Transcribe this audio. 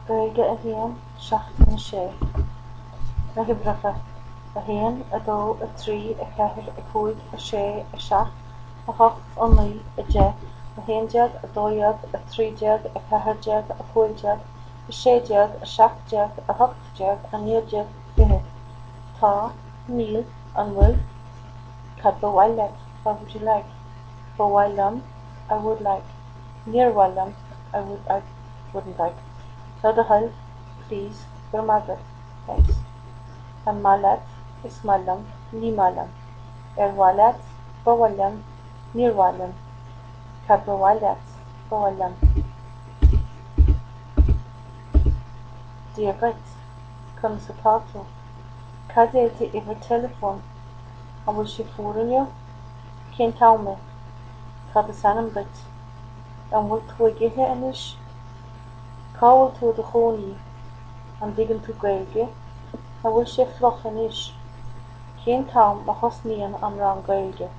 Gaeilge a haon, seachtain a sé. Na hibreacha. A haon, a dó, a trí, a ceathair, a cúig, a sé, a seacht, a hocht, a naoi, a deich, a haondeag, a dóideag, a trídeag, a ceathairdeag, a cúigeag, a séideag, a seachtdeag, a hochtdeag, a níodeag, fiche. Tá, níl, an bhfuil, cad ba mhaith leat, what would you like? Ba mhaith liom, I would like. Níor mhaith liom, I wouldn't like. Tá do huil, please, gur magadh, thanks. An mhaith leat, is maith liom, ní maith liom. Mhaith leat, ba mhaith liom, níor mhaith liom. Cad ba mhaith leat, ba mhaith liom. Dear Grit, chun sa táú, cad é de iver telefón, an bhfuil sé fuaireann cén táime, cad is anam Grit, an bhfuil tú ag ithe anois, cá bhfuil tú do chónaí, an dtuigeann tú Gaeilge, an bhfuil sé fliuch anois, cén táim a thosnaíonn an rang Gaeilge.